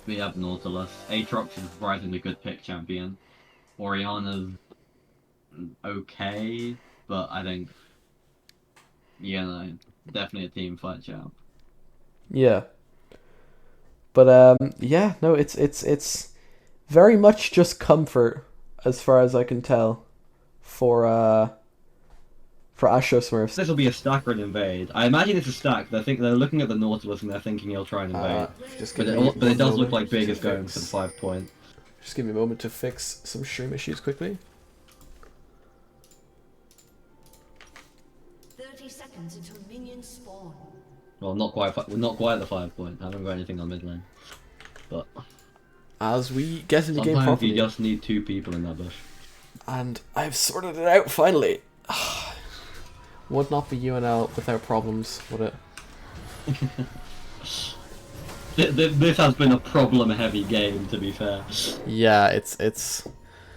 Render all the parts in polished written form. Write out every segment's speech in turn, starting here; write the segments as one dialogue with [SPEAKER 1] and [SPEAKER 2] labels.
[SPEAKER 1] We have Nautilus. Aatrox is a surprisingly good pick champion. Oriana's okay, but I think, definitely a team fight champ.
[SPEAKER 2] Yeah. But yeah, no, it's very much just comfort as far as I can tell for AsstroSmurfs.
[SPEAKER 1] This will be a stack or an invade. I imagine it's a stack. I think they're looking at the Nautilus and they're thinking he'll try and invade.
[SPEAKER 2] Just
[SPEAKER 1] But
[SPEAKER 2] give me
[SPEAKER 1] but it
[SPEAKER 2] one
[SPEAKER 1] does look
[SPEAKER 2] moment
[SPEAKER 1] like Big
[SPEAKER 2] to
[SPEAKER 1] is going for the
[SPEAKER 2] fix.
[SPEAKER 1] 5 point.
[SPEAKER 2] Just give me a moment to fix some stream issues quickly.
[SPEAKER 3] 30 seconds until minions spawn.
[SPEAKER 1] Well, not quite at the 5 point. I haven't got anything on mid lane. But
[SPEAKER 2] As we get into the game
[SPEAKER 1] sometimes
[SPEAKER 2] properly,
[SPEAKER 1] you just need 2 people in that bush.
[SPEAKER 2] and I've sorted it out finally. Would not be UNL without problems, would it?
[SPEAKER 1] This has been a problem-heavy game, to be fair.
[SPEAKER 2] Yeah, it's.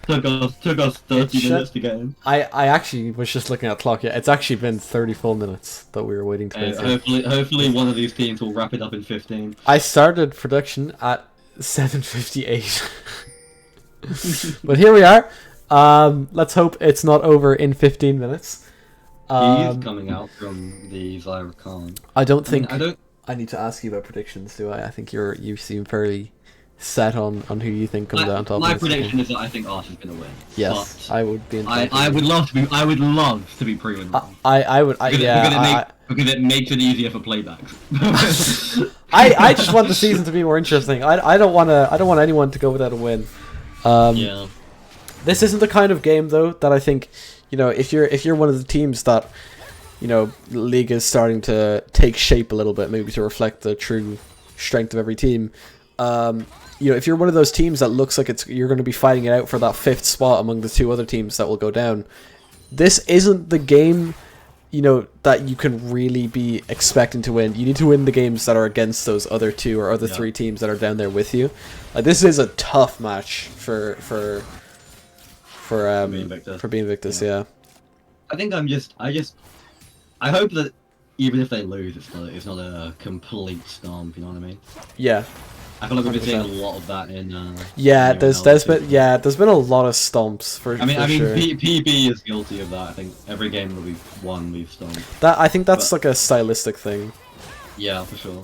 [SPEAKER 1] Took us 30 minutes to get in.
[SPEAKER 2] I actually was just looking at the clock. Yeah, it's actually been 30 full minutes that we were waiting to go through.
[SPEAKER 1] Hopefully one of these teams will wrap it up in 15.
[SPEAKER 2] I started production at 7:58. But here we are. Let's hope it's not over in 15 minutes.
[SPEAKER 1] He's coming out from the Zyra Khan.
[SPEAKER 2] I don't think
[SPEAKER 1] I don't.
[SPEAKER 2] I need to ask you about predictions, do I? I think you seem very set on who you think comes out on top.
[SPEAKER 1] My
[SPEAKER 2] of this
[SPEAKER 1] prediction
[SPEAKER 2] game.
[SPEAKER 1] is that I think Arch is going to win.
[SPEAKER 2] Yes,
[SPEAKER 1] But
[SPEAKER 2] I would be.
[SPEAKER 1] I would love to be proven wrong.
[SPEAKER 2] I would.
[SPEAKER 1] Because it makes it easier for playbacks.
[SPEAKER 2] I just want the season to be more interesting. I don't want anyone to go without a win.
[SPEAKER 1] Yeah.
[SPEAKER 2] This isn't the kind of game though that I think, if you're one of the teams that, the league is starting to take shape a little bit, maybe to reflect the true strength of every team. If you're one of those teams that looks like you're going to be fighting it out for that 5th spot among the 2 other teams that will go down, this isn't the game, that you can really be expecting to win. You need to win the games that are against those other 2 or other 3 teams that are down there with you. Like, this is a tough match for being Invictus, yeah.
[SPEAKER 1] I think I hope that even if they lose, it's not a complete stomp. You know what I mean?
[SPEAKER 2] Yeah.
[SPEAKER 1] I feel like we've been seeing a lot of that in.
[SPEAKER 2] Yeah,
[SPEAKER 1] in
[SPEAKER 2] there's been a lot of stomps for.
[SPEAKER 1] I mean,
[SPEAKER 2] sure.
[SPEAKER 1] PB is guilty of that. I think every game that we've won, we've stomped.
[SPEAKER 2] I think that's like a stylistic thing.
[SPEAKER 1] Yeah, for sure.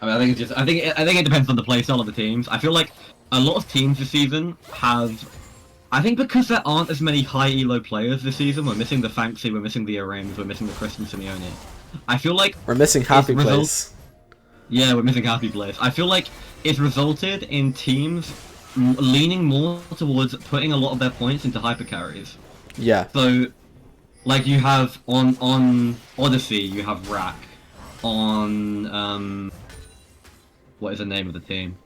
[SPEAKER 1] I mean, I think it's just. I think it depends on the playstyle of the teams. I feel like a lot of teams this season have. I think because there aren't as many high elo players this season, we're missing the Fanxy, we're missing the Arames, we're missing the Kristen Simeone. I feel like
[SPEAKER 2] we're missing Happy Place.
[SPEAKER 1] Yeah, we're missing Happy Place. I feel like it's resulted in teams leaning more towards putting a lot of their points into hyper carries.
[SPEAKER 2] Yeah.
[SPEAKER 1] So, like you have on Odyssey, you have Rack. On what is the name of the team?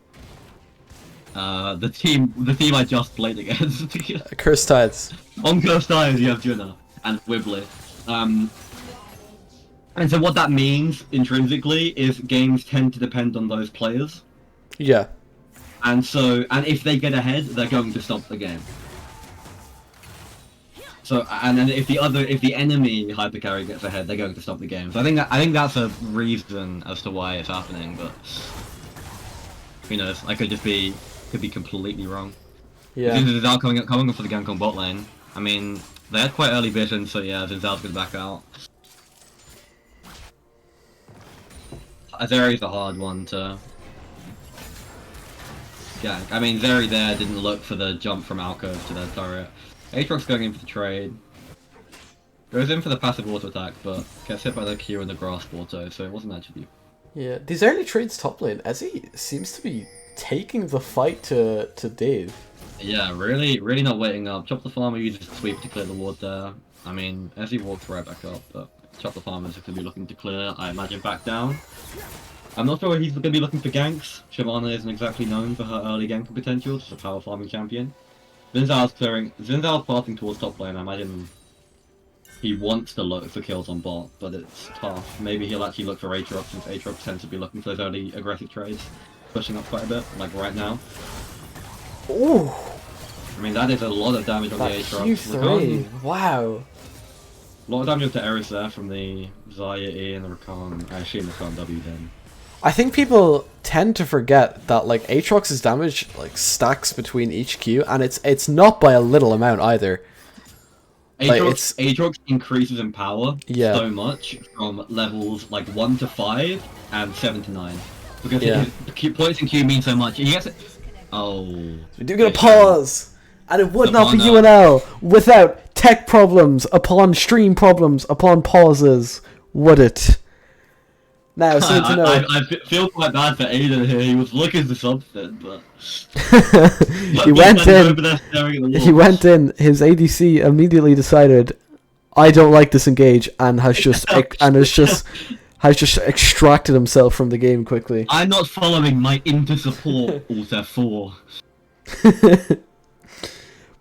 [SPEAKER 1] The team I just played against.
[SPEAKER 2] Cursed Tides.
[SPEAKER 1] On Cursed Tides, you have Junna and Wibbly. And so what that means intrinsically is games tend to depend on those players.
[SPEAKER 2] Yeah.
[SPEAKER 1] And if they get ahead, they're going to stop the game. So and then if the enemy hypercarry gets ahead, they're going to stop the game. So I think that's a reason as to why it's happening, but who knows? I could be completely wrong.
[SPEAKER 2] Yeah.
[SPEAKER 1] Zinzal coming up for the gank on bot lane. I mean, they had quite early vision, so yeah, Zinzal's gonna back out. Zeri's a hard one to gank. I mean, Zeri there didn't look for the jump from Alcove to their turret. Aatrox going in for the trade. Goes in for the passive auto attack, but gets hit by the Q and the grasp auto, so it wasn't actually.
[SPEAKER 2] Yeah, these early trades top lane, Ezzy seems to be taking the fight to Dave.
[SPEAKER 1] Yeah, really not waiting up. Chop the Farmer uses sweep to clear the ward there. I mean, Ezzy walks right back up, but Chop the Farmer's going to be looking to clear, I imagine, back down. I'm not sure he's going to be looking for ganks. Shyvana isn't exactly known for her early ganking potential, just a power farming champion. Zinzal's passing towards top lane. I imagine he wants to look for kills on bot, but it's tough. Maybe he'll actually look for Aatrox, since Aatrox tends to be looking for those early aggressive trades. Pushing up quite a bit, like right now.
[SPEAKER 2] Ooh!
[SPEAKER 1] I mean, that is a lot of damage on the Aatrox.
[SPEAKER 2] Q3, wow.
[SPEAKER 1] A lot of damage to Eris there from the Xayah E and the Rakan. I assume the Rakan W then.
[SPEAKER 2] I think people tend to forget that like Aatrox's damage like stacks between each Q, and it's not by a little amount either.
[SPEAKER 1] Aatrox increases in power
[SPEAKER 2] Yeah.
[SPEAKER 1] so much from levels like 1 to 5 and 7 to 9. Because
[SPEAKER 2] Yeah.
[SPEAKER 1] points in Q mean so much. He gets it. Oh.
[SPEAKER 2] We do get a pause, and it would not be
[SPEAKER 1] Upon,
[SPEAKER 2] UNL without tech problems upon stream problems upon pauses, would it? Now, so to know.
[SPEAKER 1] I feel quite bad for Aiden here. He was looking for something, but
[SPEAKER 2] He went in.
[SPEAKER 1] over there staring at the
[SPEAKER 2] He
[SPEAKER 1] wall.
[SPEAKER 2] went in. His ADC immediately decided, "I don't like this engage," and has just extracted himself from the game quickly.
[SPEAKER 1] I'm not following my into support Alter 4.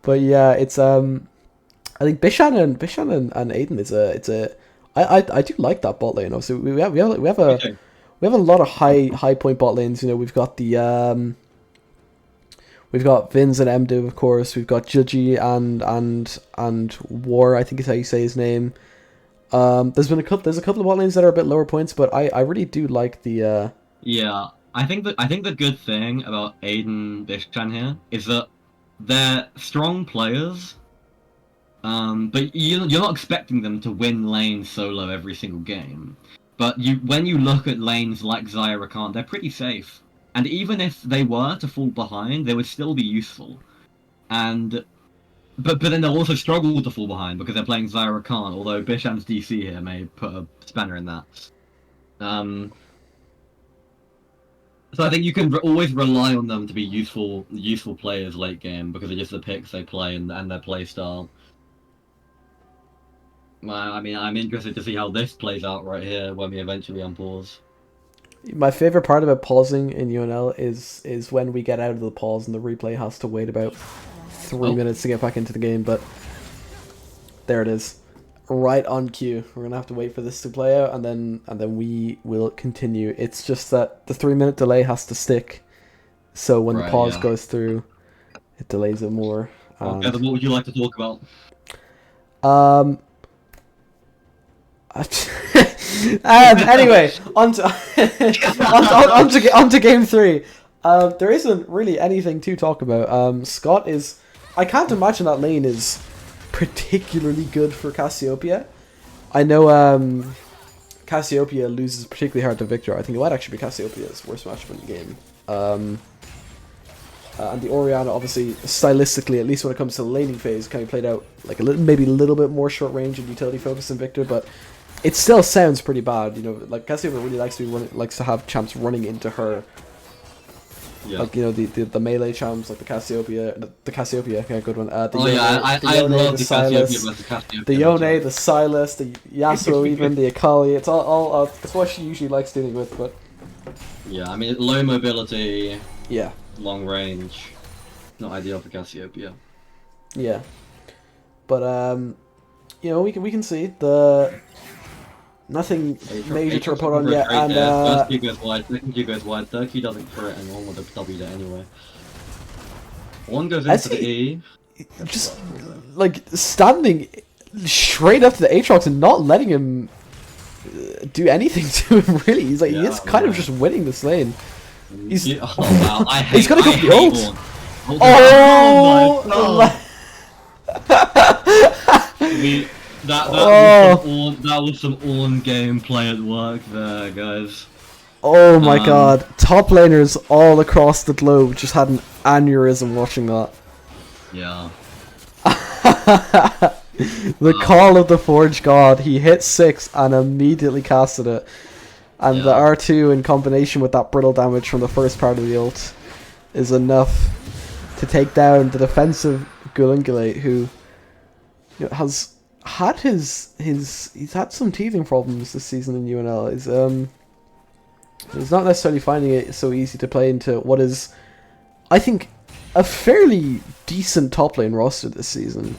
[SPEAKER 2] But yeah, it's I think Bishan and Aiden I do like that bot lane. Obviously, we have a lot of high point bot lanes. You know, we've got the we've got Vins and Mdu, of course. We've got Judgy and War, I think is how you say his name. There's a couple of bot lanes that are a bit lower points, but I really do like the
[SPEAKER 1] Yeah, I think the good thing about Aiden Bishan here is that they're strong players. But you're not expecting them to win lanes solo every single game. But when you look at lanes like Xayah Rakan, they're pretty safe. And even if they were to fall behind, they would still be useful. But then they'll also struggle to fall behind because they're playing Xayah Rakan, although Bishan's DC here may put a spanner in that. So I think you can always rely on them to be useful players late game because of just the picks they play and their play style. I mean, I'm interested to see how this plays out right here when we eventually unpause.
[SPEAKER 2] My favorite part about pausing in UNL is when we get out of the pause and the replay has to wait about 3 minutes to get back into the game. But there it is, right on cue. We're gonna have to wait for this to play out, and then we will continue. It's just that the 3-minute delay has to stick, so when the pause goes through, it delays it more.
[SPEAKER 1] Okay, then what would you like to talk about?
[SPEAKER 2] Anyway, on to game 3. There isn't really anything to talk about. Scott is... I can't imagine that lane is particularly good for Cassiopeia. I know Cassiopeia loses particularly hard to Victor. I think it might actually be Cassiopeia's worst matchup in the game. And the Orianna, obviously, stylistically, at least when it comes to the laning phase, kind of played out like maybe a little bit more short range and utility focused than Victor, but it still sounds pretty bad. You know, like Cassiopeia really likes to have champs running into her. Yeah. Like, you know, the melee champs, like the Cassiopeia, okay, good one. I love the Cassiopeia versus Cassiopeia. The Yone, the Sylas, the Yasuo, even the Akali. It's all it's what she usually likes dealing with, but
[SPEAKER 1] yeah, I mean, low mobility.
[SPEAKER 2] Yeah.
[SPEAKER 1] Long range, not ideal for Cassiopeia.
[SPEAKER 2] Yeah, but you know, we can see the nothing major to report on yet. And
[SPEAKER 1] first Q goes wide, second Q goes wide, third Q doesn't crit, and one with a W there anyway. One goes into the E.
[SPEAKER 2] Just like standing straight up to the Aatrox and not letting him do anything to him. Really, he's like he's kind of just winning this lane. He's
[SPEAKER 1] wow.
[SPEAKER 2] He's gonna go for the ult.
[SPEAKER 1] That was some on-game play at work there, guys.
[SPEAKER 2] Oh my god, top laners all across the globe just had an aneurysm watching that.
[SPEAKER 1] Yeah.
[SPEAKER 2] The call of the Forge God. He hit 6 and immediately casted it. And the R2 in combination with that brittle damage from the first part of the ult is enough to take down the defensive Gulungulate, who has had he's had some teething problems this season in UNL. He's not necessarily finding it so easy to play into what is, I think, a fairly decent top lane roster this season.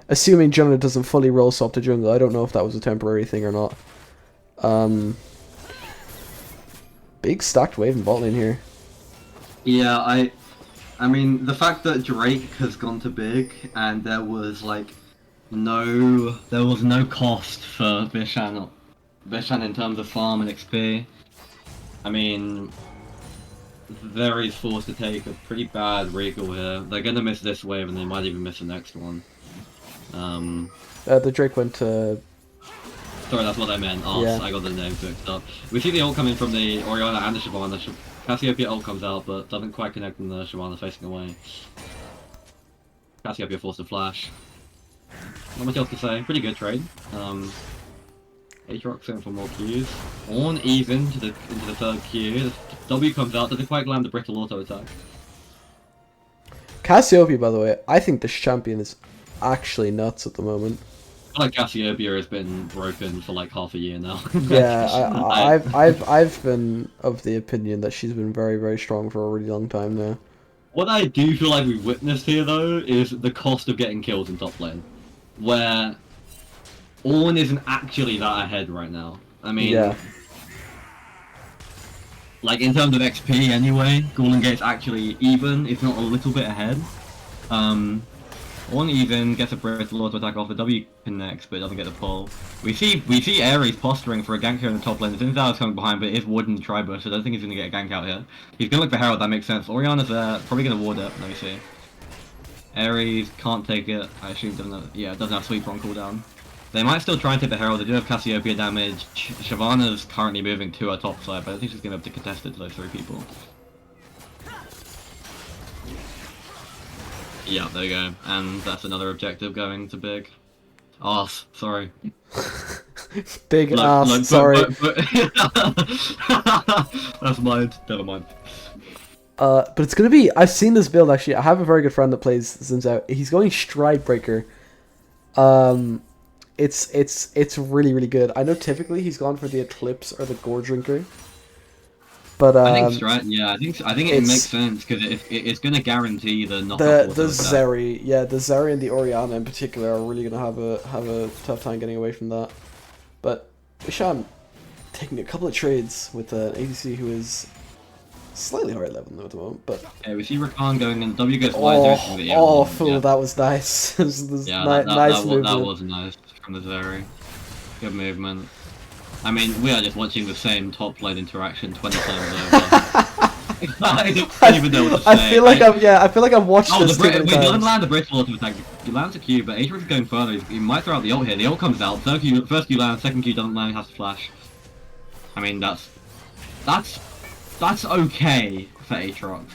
[SPEAKER 2] Assuming Jungle doesn't fully roll swap to jungle. I don't know if that was a temporary thing or not. Big stacked wave in bot lane here.
[SPEAKER 1] Yeah, I mean, the fact that Drake has gone to big and there was no cost for Bishan in terms of farm and XP. I mean, Very's forced to take a pretty bad recall here. They're gonna miss this wave, and they might even miss the next one.
[SPEAKER 2] The Drake went to...
[SPEAKER 1] Sorry, that's what I meant. Oh,
[SPEAKER 2] Yeah.
[SPEAKER 1] I got the name mixed up. We see the ult coming from the Orianna and the Shyvana. Cassiopeia ult comes out, but doesn't quite connect when the Shyvana facing away. Cassiopeia forced to flash. Not much else to say. Pretty good trade. Aatrox in for more Qs. Ornn even into the third Q. The W comes out. Doesn't quite land the brittle auto attack.
[SPEAKER 2] Cassiopeia, by the way, I think this champion is actually nuts at the moment.
[SPEAKER 1] I feel like Cassiopeia has been broken for like half a year now.
[SPEAKER 2] Yeah, I've been of the opinion that she's been very, very strong for a really long time now.
[SPEAKER 1] What I do feel like we've witnessed here, though, is the cost of getting kills in top lane. Where Ornn isn't actually that ahead right now. I mean,
[SPEAKER 2] Yeah.
[SPEAKER 1] like in terms of XP anyway, Golden Gate's actually even, if not a little bit ahead. Ornn even gets a brittle auto attack off, the W connects, but it doesn't get the pull. We see Ares posturing for a gank here in the top lane. Zinzal's coming behind, but it is warding the Tribush, so I don't think he's going to get a gank out here. He's going to look for Herald, that makes sense. Orianna's there, probably going to ward it, let me see. Ares can't take it, I assume it doesn't have sweeper on cooldown. They might still try and take the Herald, they do have Cassiopeia damage. Shyvana's currently moving to her top side, but I don't think she's going to be able to contest it to those three people. Yeah, there you go. And that's another objective going to big. Arse, sorry.
[SPEAKER 2] Big ass, sorry.
[SPEAKER 1] That's mine, never mind.
[SPEAKER 2] But it's gonna be... I've seen this build, actually. I have a very good friend that plays Zinzao. He's going Stridebreaker. It's really, really good. I know typically he's gone for the Eclipse or the Gore Drinker. But
[SPEAKER 1] I think I think it makes sense because it's going to guarantee the knockout.
[SPEAKER 2] The Zeri, the Zeri and the Orianna in particular are really gonna have a tough time getting away from that. But Ishan taking a couple of trades with an ADC who is slightly higher level at the moment, but
[SPEAKER 1] yeah, we see Rakan going and W goes wide.
[SPEAKER 2] Fool, that was nice. Nice movement.
[SPEAKER 1] That was nice from the Zeri. Good movement. I mean, we are just watching the same top lane interaction 20 times over. I don't even know what to say.
[SPEAKER 2] I feel like I've watched this too many times.
[SPEAKER 1] He doesn't land the brittle auto attack. He lands a Q, but Aatrox is going further. He might throw out the ult here. The ult comes out. First Q lands, second Q doesn't land. He has to flash. I mean, that's okay for Aatrox.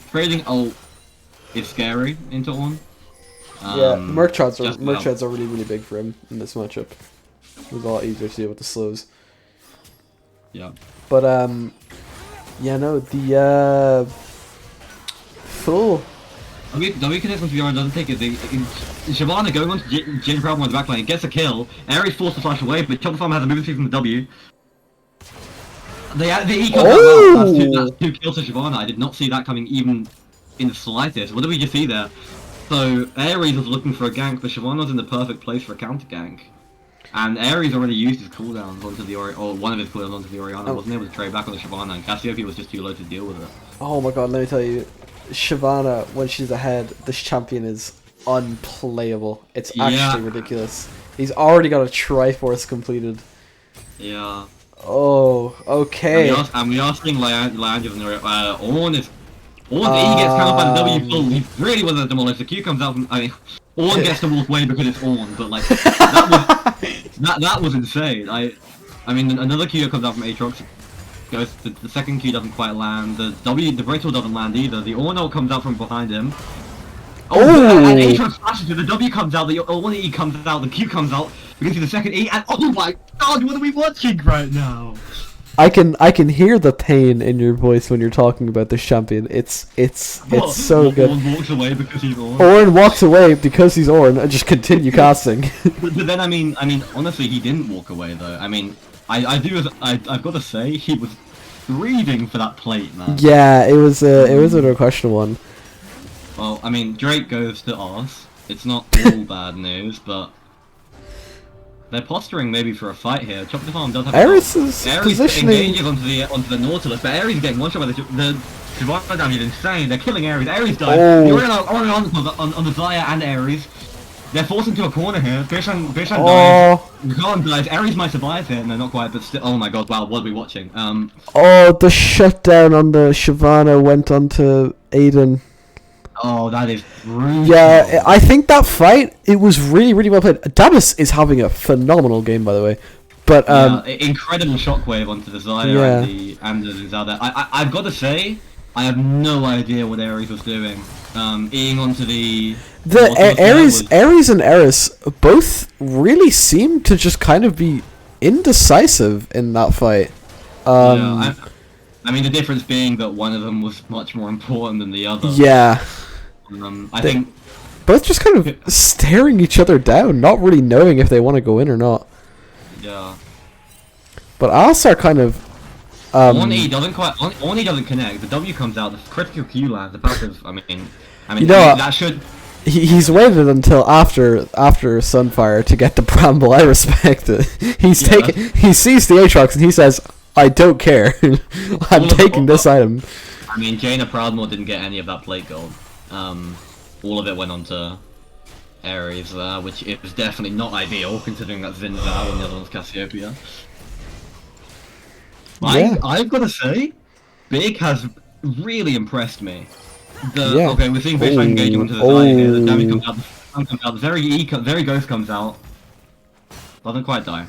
[SPEAKER 1] Trading ult is scary into Ornn.
[SPEAKER 2] Merc treads are really, really big for him in this matchup. It was a lot easier to deal with the slows.
[SPEAKER 1] Yeah.
[SPEAKER 2] But the full.
[SPEAKER 1] W connects onto Bjorn, doesn't take it. Shyvana going on to Jin Problem on the back lane, gets a kill. Ares forced to flash away, but Chopper Farm has a movement speed from the W. The eco that's two kills to Shyvana. I did not see that coming even in the slightest. What did we just see there? So Ares was looking for a gank, but Shyvana was in the perfect place for a counter gank. And Ares already used his cooldowns onto the or one of his cooldowns onto the Orianna. Wasn't able to trade back on the Shyvana, and Cassiopeia was just too low to deal with it.
[SPEAKER 2] Oh my god, let me tell you, Shyvana, when she's ahead, this champion is unplayable. It's actually ridiculous. He's already got a Triforce completed.
[SPEAKER 1] Yeah.
[SPEAKER 2] Oh, okay.
[SPEAKER 1] And we are seeing Liandra and Ornn is... Ornn, he gets countered by the W full. He really wasn't demolished. The Q comes out from... I mean, Ornn gets to walk away because it's Ornn, but like... that was insane. I mean, another Q comes out from Aatrox. Goes, the second Q doesn't quite land. The brittle doesn't land either. The Ornn ult comes out from behind him. And Aatrox flashes to the W comes out, the Ornn E comes out, the Q comes out. We can see the second E, and oh my god, what are we watching right now?
[SPEAKER 2] I can hear the pain in your voice when you're talking about this champion. It's so good.
[SPEAKER 1] Ornn walks away because he's Ornn.
[SPEAKER 2] Ornn walks away because he's Ornn and just continue casting.
[SPEAKER 1] But then I mean, honestly, he didn't walk away though. I mean, I've got to say, he was breathing for that plate, man.
[SPEAKER 2] Yeah, it was a questionable one.
[SPEAKER 1] Well, I mean, Drake goes to Arse. It's not all bad news, but they're posturing maybe for a fight here. Chopper Farm does have
[SPEAKER 2] Ares is positioning
[SPEAKER 1] onto the Nautilus, but Ares is getting one shot by the Shyvana damage is insane. They're killing Ares. Ares died. You're on the Zaya and Ares. They're forced into a corner here. Bishan dies.
[SPEAKER 2] Oh,
[SPEAKER 1] Khan dies. Ares might survive here. No, not quite, but still. Oh my god, wow, what are we watching?
[SPEAKER 2] oh, the shutdown on the Shyvana went onto Aiden.
[SPEAKER 1] Oh, that is brutal.
[SPEAKER 2] Yeah, I think that fight, it was really, really well played. Dabis is having a phenomenal game, by the way. But
[SPEAKER 1] incredible shockwave onto the Zaya
[SPEAKER 2] Yeah.
[SPEAKER 1] and the Zelda. I've got to say, I have no idea what Ares was doing. Eating onto the
[SPEAKER 2] Ares and Eris both really seemed to just kind of be indecisive in that fight.
[SPEAKER 1] I mean, the difference being that one of them was much more important than the other.
[SPEAKER 2] Yeah.
[SPEAKER 1] I think
[SPEAKER 2] both just kind of staring each other down, not really knowing if they want to go in or not.
[SPEAKER 1] Yeah.
[SPEAKER 2] But Alistar kind of
[SPEAKER 1] Ornn doesn't connect. The W comes out. The critical Q lands. The passive. I mean,
[SPEAKER 2] you know,
[SPEAKER 1] that should.
[SPEAKER 2] He's waited until after Sunfire to get the Bramble. I respect it. He sees the Aatrox and he says, "I don't care. I'm taking this item."
[SPEAKER 1] I mean, Jaina Proudmoore didn't get any of that plate gold. All of it went on to Ares, which it was definitely not ideal, considering that Zinzao and the other one's Cassiopeia.
[SPEAKER 2] Yeah.
[SPEAKER 1] I've got to say, Big has really impressed me. Okay, we're seeing Bishan engaging onto the Zaya here. The damage comes out, the sun comes out, the very Ghost comes out. Doesn't quite die.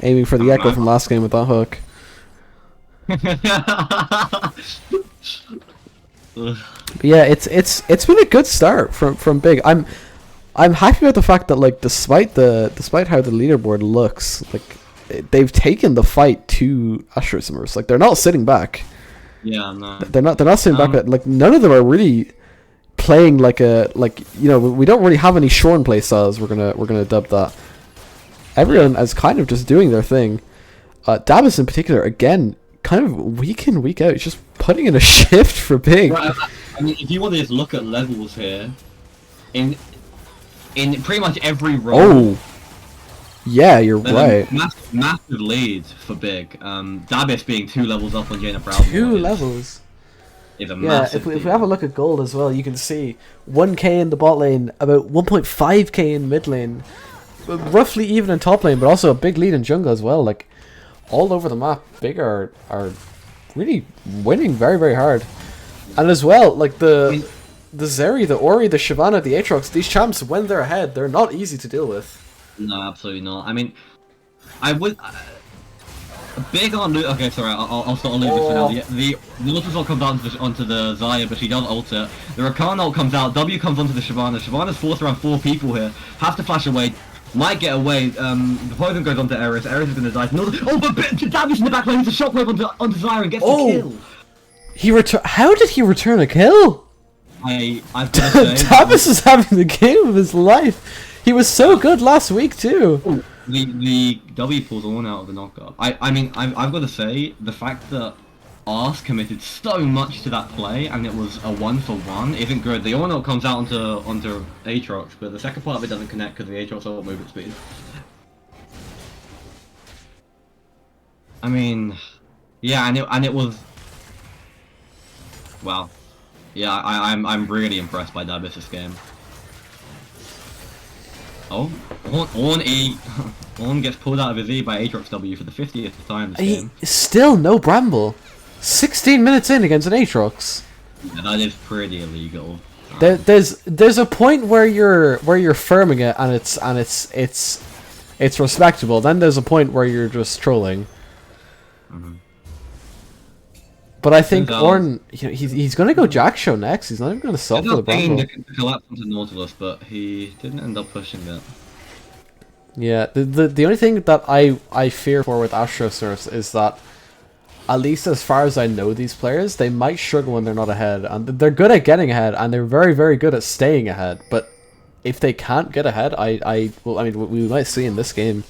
[SPEAKER 2] Aiming for the Echo from last game with that hook. But yeah, it's been a good start from Big. I'm happy about the fact that, like, despite how the leaderboard looks, like, they've taken the fight to AsstroSmurfs. Like, they're not sitting back.
[SPEAKER 1] Yeah, no.
[SPEAKER 2] They're not sitting back. But, like, none of them are really playing we don't really have any Shorn play styles. We're gonna dub that. Everyone is kind of just doing their thing. Dabis in particular, again, kind of week in, week out, just putting in a shift for Big.
[SPEAKER 1] Right, I mean, if you want to just look at levels here, in pretty much every role.
[SPEAKER 2] Oh, yeah, you're right.
[SPEAKER 1] Massive lead for Big. Dabis being 2 levels up on Jaina Proudmoore.
[SPEAKER 2] 2 levels.
[SPEAKER 1] Is a
[SPEAKER 2] Yeah,
[SPEAKER 1] massive
[SPEAKER 2] if we have a look at gold as well, you can see 1k in the bot lane, about 1.5k in mid lane, roughly even in top lane, but also a big lead in jungle as well. Like, all over the map, Big are really winning very, very hard. And as well, like, the Zeri, the Ori, the Shyvana, the Aatrox, these champs, when they're ahead, they're not easy to deal with.
[SPEAKER 1] No, absolutely not. I mean, I would... Big on... Okay, sorry, I'll start on Lucas for now. The Ultra ult comes out onto the Zaya, but she does ult it. The Rakan ult comes out, W comes onto the Shyvana. Shyvana's forced around 4 people here. Has to flash away. Might get away. The poison goes onto Eris. Eris is gonna die. No, but Davish in the back lane. He's a shockwave onto Zaya and gets the kill.
[SPEAKER 2] How did he return a kill?
[SPEAKER 1] I've got to say...
[SPEAKER 2] Davis is having the game of his life. He was so good last week too.
[SPEAKER 1] The W pulls Ornn out of the knockup. I mean, I've got to say, the fact that Ars committed so much to that play and it was a 1-for-1 isn't good. The Ornn ult comes out onto Aatrox, but the second part of it doesn't connect because the Aatrox ult movement speed. I mean, yeah, and it was... Wow. Yeah, I'm really impressed by Dabis this game. Oh, Ornn gets pulled out of his E by Aatrox W for the 50th time this game.
[SPEAKER 2] Still no Bramble. 16 minutes in against an Aatrox.
[SPEAKER 1] Yeah, that is pretty illegal.
[SPEAKER 2] There's a point where you're firming it and it's respectable. Then there's a point where you're just trolling.
[SPEAKER 1] Mm-hmm.
[SPEAKER 2] But I think Ornn, he's gonna go Jack Show next. He's not even gonna stop for the Bramble.
[SPEAKER 1] To collapse onto Nautilus, but he didn't end up pushing it.
[SPEAKER 2] Yeah, the only thing that I fear for with AsstroSmurfs is that, at least as far as I know these players, they might struggle when they're not ahead, and they're good at getting ahead, and they're very, very good at staying ahead. But if they can't get ahead, we might see in this game.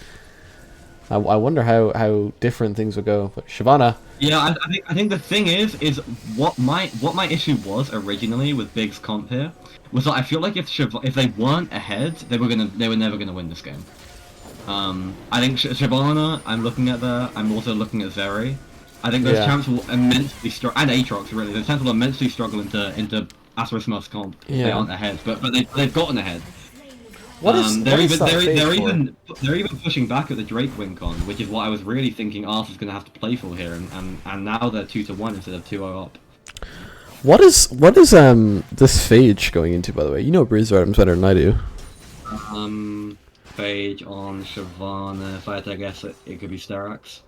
[SPEAKER 2] I wonder how different things would go. But Shyvana.
[SPEAKER 1] Yeah, I think the thing is what my issue was originally with Big's comp here was that I feel like if they weren't ahead, they were never gonna win this game. I think Shyvana, I'm looking at there. I'm also looking at Zeri. I think those champs will immensely struggle, and Aatrox really. Those champs will immensely struggle into AsstroSmurfs comp if they aren't ahead. But they've gotten ahead.
[SPEAKER 2] What is
[SPEAKER 1] they're
[SPEAKER 2] that phase for?
[SPEAKER 1] even pushing back at the Drake win con, which is what I was really thinking Arthur's going to have to play for here, and now they're 2-1 instead of 2-0 up.
[SPEAKER 2] What is this phage going into, by the way? You know Breeze items better than I do.
[SPEAKER 1] Phage on Shyvana. If I had to guess, it could be Sterax.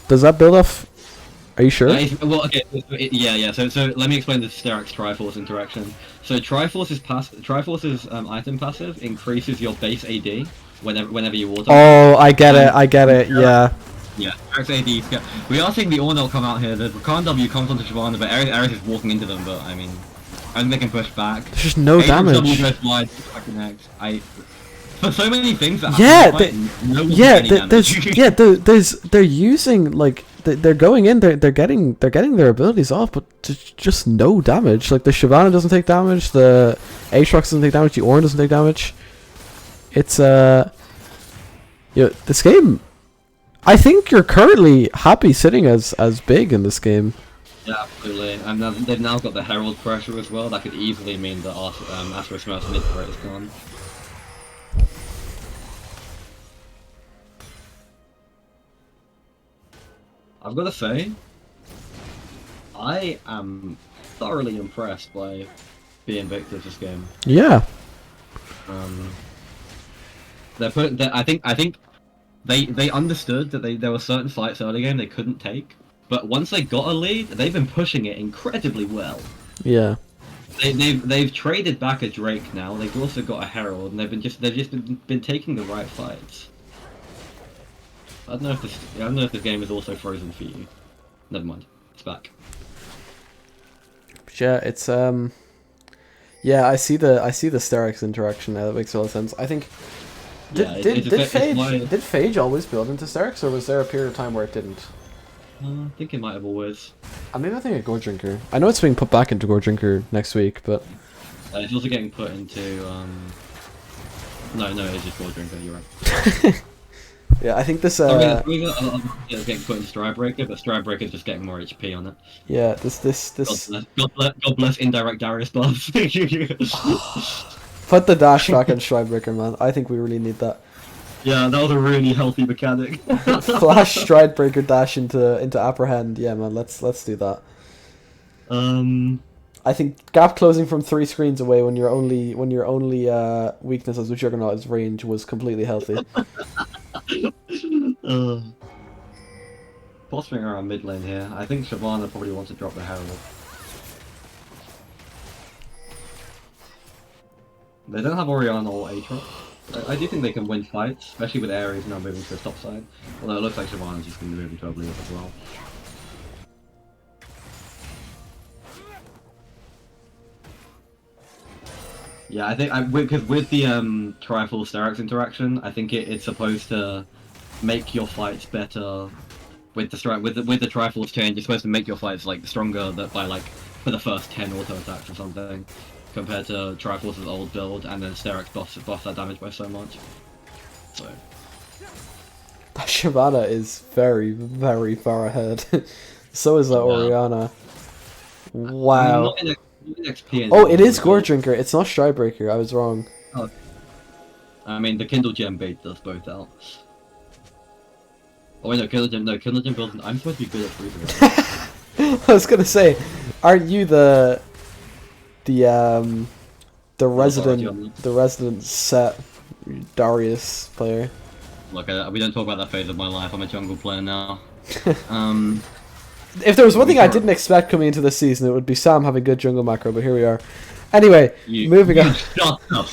[SPEAKER 2] Does that build off? Are you sure?
[SPEAKER 1] Well, okay, yeah. So let me explain the Sterax Triforce interaction. So Triforce's item passive increases your base AD whenever you auto.
[SPEAKER 2] Oh, I get it. Yeah.
[SPEAKER 1] Yeah, Sterax AD. We are seeing the UNL come out here. The Rakan W comes onto Shyvana, but Ares is walking into them. But I mean, I think they can push back.
[SPEAKER 2] There's just no damage.
[SPEAKER 1] W goes wide, back connect. For so many things that
[SPEAKER 2] they're using like they're going in, they're getting their abilities off, but just no damage. Like the Shyvana doesn't take damage, the Aatrox doesn't take damage, the Ornn doesn't take damage. It's this game. I think you're currently happy sitting as big in this game.
[SPEAKER 1] Yeah, absolutely. And they've now got the Herald pressure as well. That could easily mean that AsstroSmurfs mid turret is gone. I've got to say, I am thoroughly impressed by the Invictus this game.
[SPEAKER 2] Yeah.
[SPEAKER 1] I think they understood that there were certain fights early game they couldn't take, but once they got a lead, they've been pushing it incredibly well.
[SPEAKER 2] Yeah.
[SPEAKER 1] They've traded back a Drake now. They've also got a Herald, and they've just been taking the right fights. I don't know if this game is also frozen for you. Never mind, it's back.
[SPEAKER 2] Yeah, it's yeah, I see the Sterax interaction now. That makes a lot of sense. I think. Did Phage always build into Sterax, or was there a period of time where it didn't?
[SPEAKER 1] I think it might have always.
[SPEAKER 2] I mean, I think a Gore Drinker. I know it's being put back into Gore Drinker next week, but
[SPEAKER 1] it's also getting put into No, it's just Gore Drinker. You're right.
[SPEAKER 2] Yeah, I think this.
[SPEAKER 1] It's getting put into Stridebreaker, but Stridebreaker's just getting more HP on it.
[SPEAKER 2] Yeah, this.
[SPEAKER 1] God bless indirect Darius buffs.
[SPEAKER 2] Put the dash back on Stridebreaker, man. I think we really need that.
[SPEAKER 1] Yeah, that was a really healthy mechanic.
[SPEAKER 2] Flash Stridebreaker dash into apprehend. Yeah, man. Let's do that. I think gap closing from 3 screens away when your only weakness as a Juggernaut is range was completely healthy.
[SPEAKER 1] Bossing around mid lane here. I think Shyvana probably wants to drop the Herald. They don't have Orianna or Aatrox. I do think they can win fights, especially with Ares now moving to the top side. Although it looks like Shyvana's just going to move into a blue as well. Yeah, I think because with the Triforce Sterax interaction, I think it's supposed to make your fights better. With the Triforce change, it's supposed to make your fights like stronger by like for the first 10 auto attacks or something, compared to Triforce's old build, and then Sterax buffs that damage by so much. So
[SPEAKER 2] Shyvana is very, very far ahead. So is that Orianna. Wow. Oh, it is Gore Drinker. It's not Stridebreaker. I was wrong.
[SPEAKER 1] Oh. I mean, the Kindle Gem bait does both out. Oh wait, no, Kindle Gem builds. I'm supposed to be good at freezing.
[SPEAKER 2] I was gonna say, aren't you the resident set Darius player?
[SPEAKER 1] Look, we don't talk about that phase of my life. I'm a jungle player now.
[SPEAKER 2] If there was one thing I didn't expect coming into this season, it would be Sam having good jungle macro, but here we are. Anyway, moving on.
[SPEAKER 1] Shut up.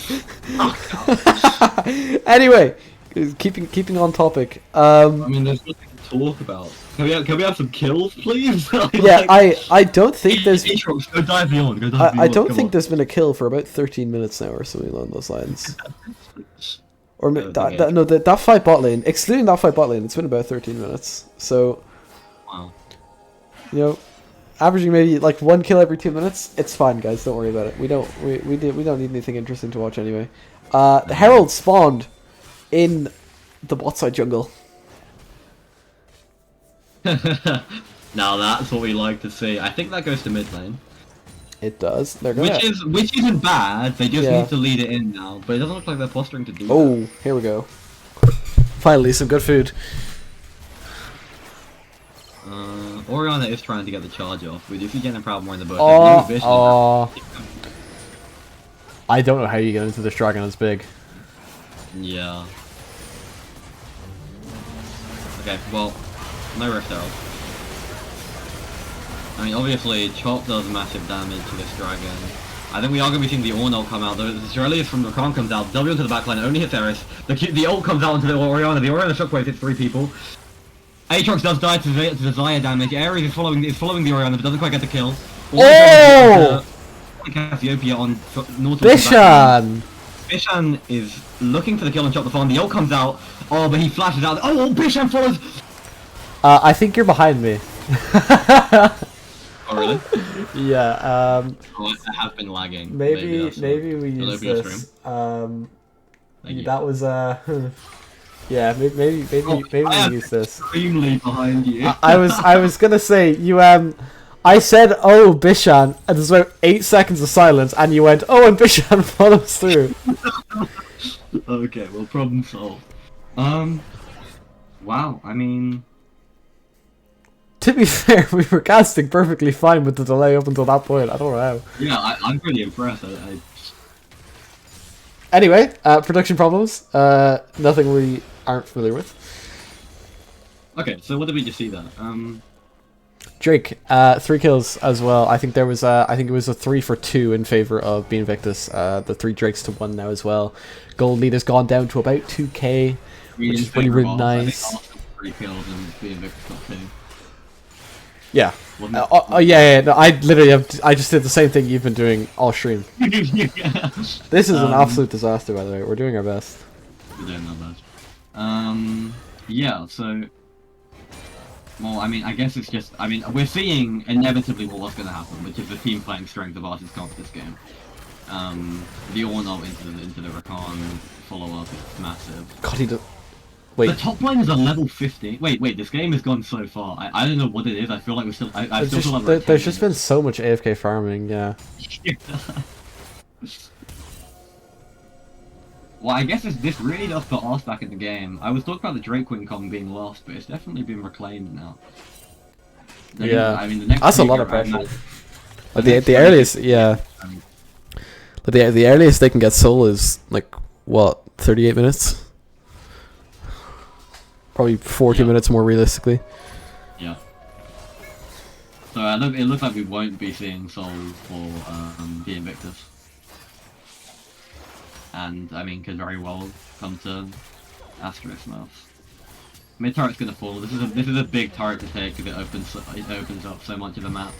[SPEAKER 2] Anyway, keeping on topic.
[SPEAKER 1] I mean, there's nothing to talk about. Can we have some kills, please?
[SPEAKER 2] Yeah, I don't think there's.
[SPEAKER 1] Aatrox, go dive beyond.
[SPEAKER 2] I don't think there's been a kill for about 13 minutes now, or something along those lines. Or that fight bot lane, excluding that fight bot lane, it's been about 13 minutes. So.
[SPEAKER 1] Wow.
[SPEAKER 2] You know, averaging maybe like 1 kill every 2 minutes. It's fine, guys. Don't worry about it. We don't need anything interesting to watch anyway. The Herald spawned in the bot side jungle.
[SPEAKER 1] Now that's what we like to see. I think that goes to mid lane.
[SPEAKER 2] It does. They're gonna...
[SPEAKER 1] Which isn't bad. They just
[SPEAKER 2] Yeah.
[SPEAKER 1] need to lead it in now. But it doesn't look like they're posturing to do that.
[SPEAKER 2] Oh, here we go. Finally, some good food.
[SPEAKER 1] Oriana is trying to get the charge off. We do see getting a problem more in the bush.
[SPEAKER 2] I don't know how you get into this dragon as big.
[SPEAKER 1] Yeah. Okay, well, no Rift Herald. I mean, obviously, Chop does massive damage to this dragon. I think we are going to be seeing the Ornult come out. The Shirley's from the Rakan comes out, W into the backline, only hits Eris. The ult comes out into the Oriana shockwave hits 3 people. Aatrox does die to the Zaya damage. Ares is following the Oriana, but doesn't quite get the kill.
[SPEAKER 2] Oh!
[SPEAKER 1] Cassiopeia on North.
[SPEAKER 2] Bishan!
[SPEAKER 1] Bishan is looking for the kill on Chop the Farm. The ult comes out. Oh, but he flashes out. Oh, Bishan follows.
[SPEAKER 2] I think you're behind me.
[SPEAKER 1] Oh, really?
[SPEAKER 2] Yeah,
[SPEAKER 1] Oh, I have been lagging.
[SPEAKER 2] maybe we use
[SPEAKER 1] open your
[SPEAKER 2] this.
[SPEAKER 1] Thank you.
[SPEAKER 2] That was yeah, maybe we use this.
[SPEAKER 1] Extremely behind you.
[SPEAKER 2] I was gonna say you I said oh Bishan and there's about 8 seconds of silence and you went oh and Bishan follows through.
[SPEAKER 1] Okay, well, problem solved. Wow, I mean...
[SPEAKER 2] To be fair, we were casting perfectly fine with the delay up until that point. I don't know how.
[SPEAKER 1] Yeah, I'm pretty impressed.
[SPEAKER 2] Anyway, production problems. Nothing we aren't familiar with.
[SPEAKER 1] Okay, so what did we just see there?
[SPEAKER 2] Drake, 3 kills as well. I think there was I think it was a 3 for 2 in favor of being Invictus. The 3 Drakes to 1 now as well. Gold lead has gone down to about 2k, which is really nice.
[SPEAKER 1] I think 3 kills and being Invictus got 2.
[SPEAKER 2] Yeah. Yeah. No, I just did the same thing you've been doing all stream. This is an absolute disaster, by the way. We're doing our best.
[SPEAKER 1] We're doing our best. Yeah. So, well, I mean, I guess it's just. I mean, we're seeing inevitably what's going to happen, which is the team playing strength of versus comp this game. The Ornult into the Rakan follow up is massive.
[SPEAKER 2] God, he does. Wait.
[SPEAKER 1] The top line is a level 50. Wait, this game has gone so far. I don't know what it is. I feel like we're still. I still feel like we're
[SPEAKER 2] there's just been so much AFK farming, yeah.
[SPEAKER 1] Well, I guess this really does put us back in the game. I was talking about the Drake Wing Kong being lost, but it's definitely been reclaimed now.
[SPEAKER 2] Yeah,
[SPEAKER 1] I mean, the next
[SPEAKER 2] that's a lot of pressure. But the earliest, yeah. But the earliest they can get soul is like what, 38 minutes? Probably 40 minutes more realistically.
[SPEAKER 1] Yeah. So it looks like we won't be seeing Soul for the Invictus. And I mean, could very well come to AsstroSmurfs. Mid turret's gonna fall. This is a big turret to take because it opens up so much of the map.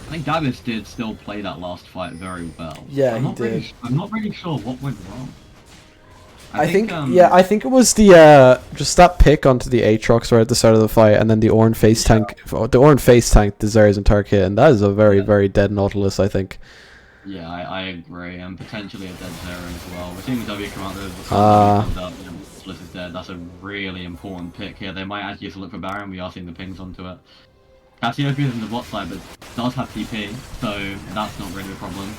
[SPEAKER 1] I think Davis did still play that last fight very well.
[SPEAKER 2] Yeah, he did.
[SPEAKER 1] I'm not really sure what went wrong.
[SPEAKER 2] I think it was the just that pick onto the Aatrox right at the start of the fight, and then the Ornn face tank. The Ornn face tank deserves entire kit, and that is a very dead Nautilus, I think.
[SPEAKER 1] Yeah, I agree, and potentially a dead Zera as well. We're seeing the W come out there. Nautilus is dead. That's a really important pick here. They might actually just look for Baron. We are seeing the pings onto it. Cassiopeia is in the bot side, but does have TP, so that's not really a problem.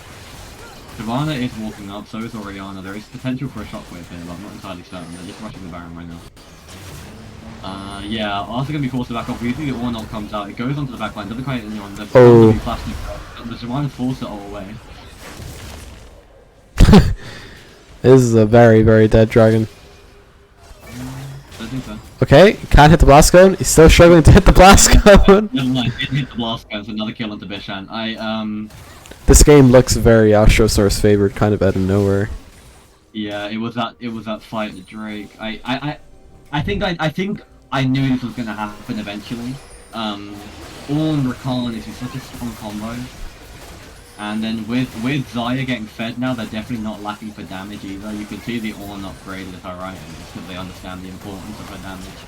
[SPEAKER 1] Shyvana is walking up, so is Oriana. There is potential for a shockwave here, but I'm not entirely certain. They're just rushing the Baron right now. Yeah, also going to be forced to back off. We see the Ornult comes out, it goes onto the backline, doesn't quite hit anyone. The Shyvana forced it all away.
[SPEAKER 2] This is a very dead dragon.
[SPEAKER 1] I think so.
[SPEAKER 2] Okay, can't hit the blast cone. He's still struggling to hit the blast cone.
[SPEAKER 1] Never mind, didn't hit the blast cone, so another kill onto Bishan.
[SPEAKER 2] This game looks very AsstroSmurfs favored, kind of out of nowhere.
[SPEAKER 1] Yeah, it was that fight with Drake. I think I knew this was gonna happen eventually. Ornn Rakan is such a strong combo. And then with Zaya getting fed now, they're definitely not lacking for damage either. You can see the Ornn upgraded her items because they understand the importance of her damage.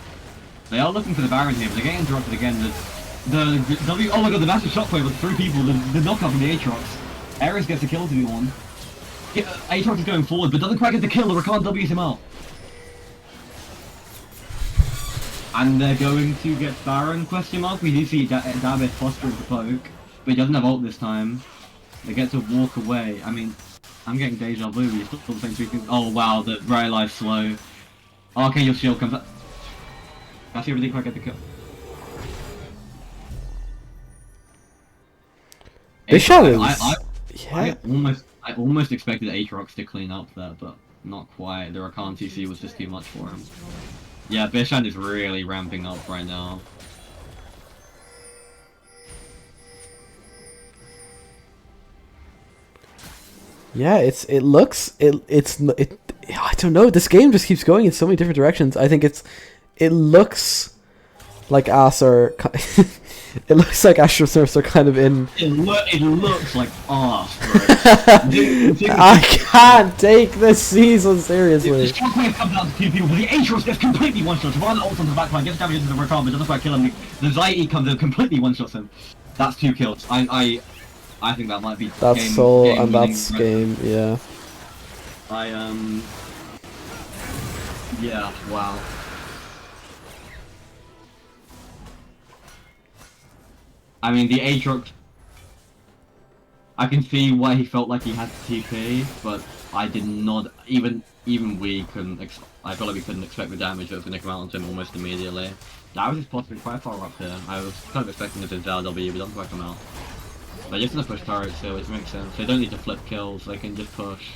[SPEAKER 1] They are looking for the Baron here, but they're getting interrupted again. Oh my god, the massive shockwave with 3 people, the knockup from the Aatrox. Ares gets a kill to the Ornn. Aatrox is going forward, but doesn't quite get the kill. The Rakan W's him out. And they're going to get Baron, question mark. We do see David fostering the poke, but he doesn't have ult this time. They get to walk away. I mean, I'm getting deja vu. He's still the same 3 things. Oh wow, the very life slow. Okay, your shield comes up. I see everything quite get the kill.
[SPEAKER 2] Bishan is...
[SPEAKER 1] I almost expected Aatrox to clean up there, but not quite. The Rakan TC was just too much for him. Yeah, Bishan is really ramping up right now.
[SPEAKER 2] Yeah, I don't know. This game just keeps going in so many different directions. I think it looks like it looks like AsstroSmurfs are kind of in.
[SPEAKER 1] It looks like arse, bro.
[SPEAKER 2] I can't take this season seriously.
[SPEAKER 1] The shockwave comes out to 2 people, but the Aatrox gets completely one-shot. One ult on the backline, gets damage into the Rakan, but doesn't quite kill him. The Zai comes in, completely one-shots him. That's 2 kills. I think that might be
[SPEAKER 2] that's
[SPEAKER 1] game,
[SPEAKER 2] soul
[SPEAKER 1] game
[SPEAKER 2] and
[SPEAKER 1] winning,
[SPEAKER 2] that's
[SPEAKER 1] right?
[SPEAKER 2] game, yeah.
[SPEAKER 1] Yeah, wow. I mean, the Aatrox, I can see why he felt like he had to TP, but I did not, even we couldn't, I felt like we couldn't expect the damage that was going to come out onto him almost immediately. That was just possibly quite far up here. I was kind of expecting it to ZW, but it doesn't quite come out. They're just going to push turrets here, which makes sense. They don't need to flip kills, they can just push.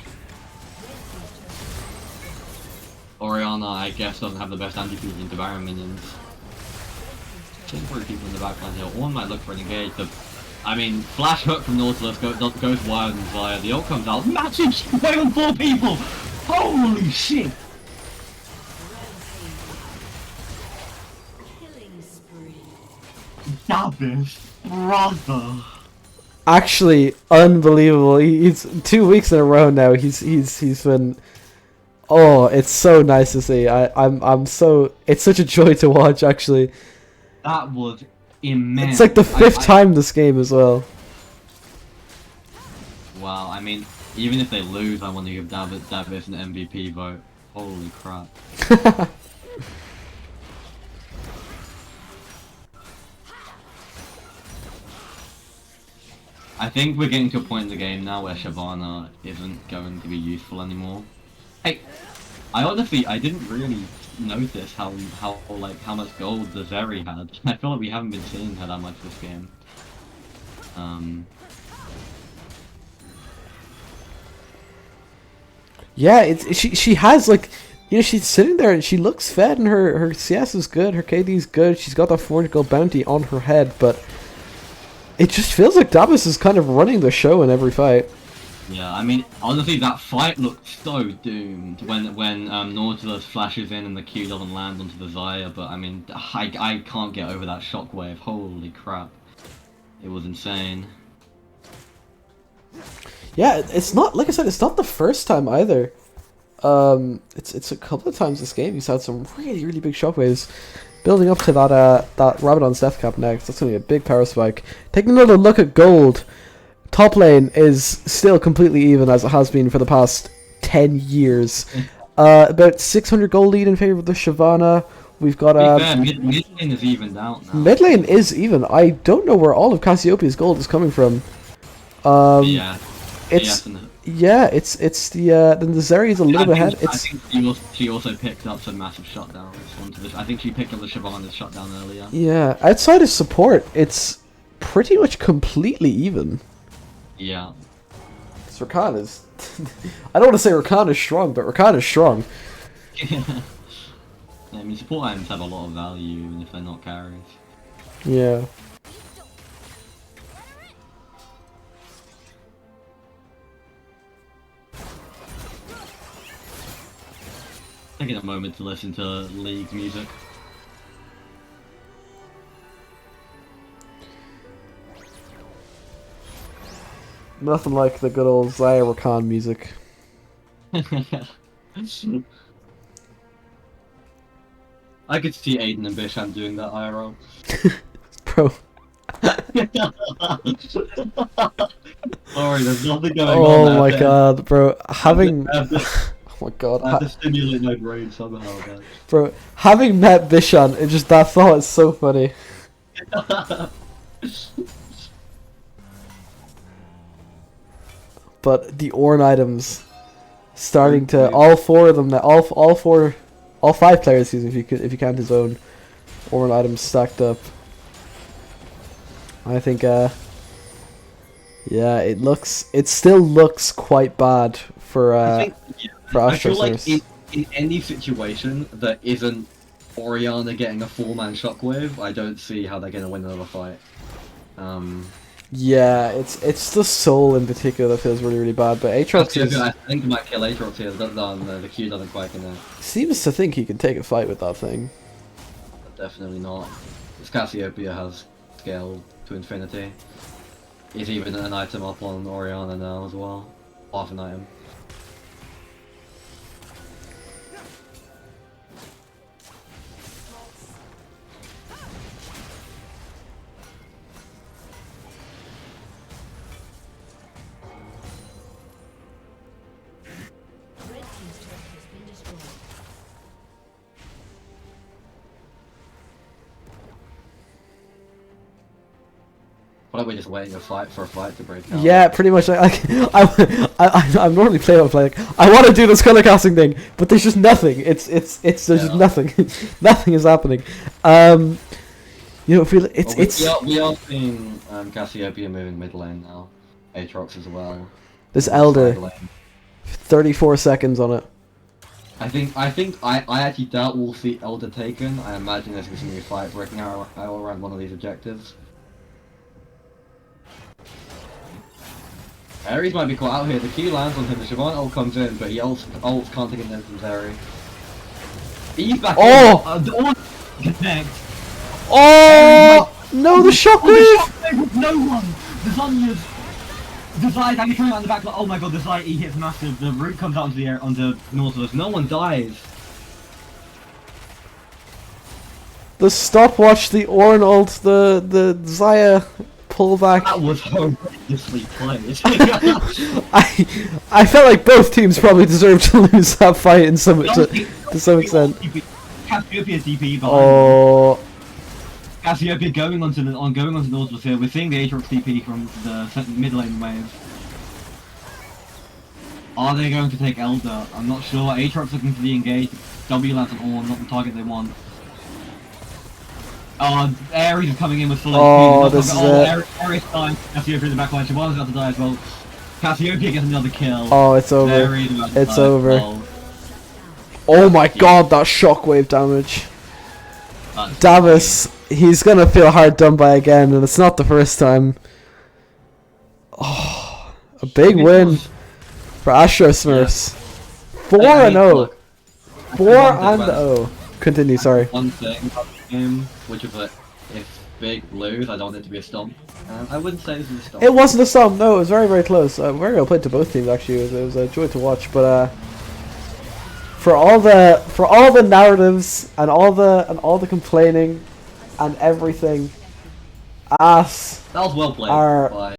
[SPEAKER 1] Orianna, I guess, doesn't have the best anti-fusion into Baron minions. There's 3 people in the backline here. One might look for an engage. I mean, flash hook from Nautilus goes wild and Zaya. The ult comes out. Massive shockwave on 4 people! Holy shit!
[SPEAKER 3] Killing spree.
[SPEAKER 1] Davis, brother.
[SPEAKER 2] Actually, unbelievable. He's 2 weeks in a row now. He's been. Oh, it's so nice to see. I'm so. It's such a joy to watch. Actually,
[SPEAKER 1] that was immense.
[SPEAKER 2] It's like the 5th time this game as well.
[SPEAKER 1] Wow. I mean, even if they lose, I want to give Davis an MVP vote. Holy crap. I think we're getting to a point in the game now where Shyvana isn't going to be useful anymore. Hey, I didn't really notice how much gold the Zeri had. I feel like we haven't been seeing her that much this game.
[SPEAKER 2] Yeah, she has like, you know, she's sitting there and she looks fed and her CS is good, her KD is good. She's got that 400 gold bounty on her head, but it just feels like Davis is kind of running the show in every fight.
[SPEAKER 1] Yeah, I mean, honestly, that fight looked so doomed when Nautilus flashes in and the Q doesn't land onto the Zaya, but I mean, I can't get over that shockwave. Holy crap. It was insane.
[SPEAKER 2] Yeah, it's not, like I said, it's not the first time either. It's a couple of times this game he's had some really, really big shockwaves. Building up to that Rabadon's death cap next. That's going to be a big power spike. Taking another look at gold. Top lane is still completely even as it has been for the past 10 years. About 600 gold lead in favor of the Shyvana. We've got
[SPEAKER 1] mid lane is evened out now.
[SPEAKER 2] Mid lane is even. I don't know where all of Cassiopeia's gold is coming from.
[SPEAKER 1] Yeah.
[SPEAKER 2] It's then the Zeri is a little bit ahead.
[SPEAKER 1] I think she also picked up some massive shutdowns onto this. I think she picked up the Shyvana's shutdown earlier.
[SPEAKER 2] Yeah, outside of support, it's pretty much completely even.
[SPEAKER 1] Yeah.
[SPEAKER 2] Rakan is... I don't want to say Rakan is strong, but Rakan is strong.
[SPEAKER 1] I mean, support items have a lot of value even if they're not carries.
[SPEAKER 2] Yeah.
[SPEAKER 1] Taking a moment to listen to League's music.
[SPEAKER 2] Nothing like the good old Zaya Rakan music.
[SPEAKER 1] I could see Aiden and Bishan doing that IRL.
[SPEAKER 2] Bro.
[SPEAKER 1] Sorry, there's nothing going on.
[SPEAKER 2] Oh my god, bro. Having.
[SPEAKER 1] I have to,
[SPEAKER 2] Oh my god.
[SPEAKER 1] I have to stimulate my brain somehow, man.
[SPEAKER 2] Bro, having met Bishan, it just that thought is so funny. But the Ornn items starting to all four of them now, all five players, excuse me, if you count his own Ornn items stacked up. I think yeah, it still looks quite bad for for
[SPEAKER 1] I feel like
[SPEAKER 2] AsstroSmurfs.
[SPEAKER 1] in any situation that isn't Oriana getting a 4-man shockwave, I don't see how they're gonna win another fight.
[SPEAKER 2] Yeah, it's the soul in particular that feels really bad, but Aatrox
[SPEAKER 1] I think I might kill Aatrox here. The Q doesn't quite connect.
[SPEAKER 2] seems to think he can take a fight with that thing.
[SPEAKER 1] Definitely not. This Cassiopeia has scaled to infinity. He's even an item up on Oriana now as well. Half an item.
[SPEAKER 3] Red team's turret has been destroyed.
[SPEAKER 1] I feel like we're just waiting for a fight to break out.
[SPEAKER 2] Yeah, pretty much. I'm normally playing with like I want to do this color casting thing, but there's just nothing. There's just nothing. Nothing is happening. You know,
[SPEAKER 1] We are seeing Cassiopeia moving mid lane now. Aatrox as well.
[SPEAKER 2] this
[SPEAKER 1] Side
[SPEAKER 2] Elder,
[SPEAKER 1] lane.
[SPEAKER 2] 34 seconds on it.
[SPEAKER 1] I actually doubt we'll see Elder taken. I imagine there's going to be a fight breaking out around one of these objectives. Ares might be caught out here. The Q lands on him. The Siobhan ult comes in, but he ults can't take it in from Zeri. He's back in. Connect.
[SPEAKER 2] Oh no, the shockwave!
[SPEAKER 1] Shockwave with no one! The Zhonya's... The Zai's actually coming out in the back, like, oh my god, the Zai E hits massive, the root comes out into the air, onto Nautilus, no one dies!
[SPEAKER 2] The stopwatch, the Ornn ult, the Zaya pullback.
[SPEAKER 1] That was horrendously played.
[SPEAKER 2] I felt like both teams probably deserved to lose that fight in some to some extent.
[SPEAKER 1] Cassiopeia DP behind them.
[SPEAKER 2] Oh,
[SPEAKER 1] Cassiopeia going onto Nautilus here, we're seeing the Aatrox DP from the mid lane wave. Are they going to take Elder? I'm not sure. Aatrox looking to be engaged. W lands on Ornn, not the target they want. Ares is coming in with full
[SPEAKER 2] Oh,
[SPEAKER 1] HP.
[SPEAKER 2] this is it.
[SPEAKER 1] Ares dying. Cassiopeia in the back line. Siobhan's about to die as well. Cassiopeia gets another kill.
[SPEAKER 2] oh, it's over.
[SPEAKER 1] Ares about to
[SPEAKER 2] It's
[SPEAKER 1] die as
[SPEAKER 2] over.
[SPEAKER 1] well.
[SPEAKER 2] Oh my god, that shockwave damage. Davis, he's gonna feel hard done by again, and it's not the first time. Oh, a big win for AsstroSmurfs. 4-0. 4-0. Continue, sorry.
[SPEAKER 1] One thing about the game, which is that if Big lose, I don't want it to be a stomp. I wouldn't say this is a stomp.
[SPEAKER 2] It wasn't a stomp. No, it was very, very close. Very well played to both teams. Actually, it was a joy to watch. But for all the narratives and all the complaining and everything,
[SPEAKER 1] That was well played.
[SPEAKER 2] are
[SPEAKER 1] by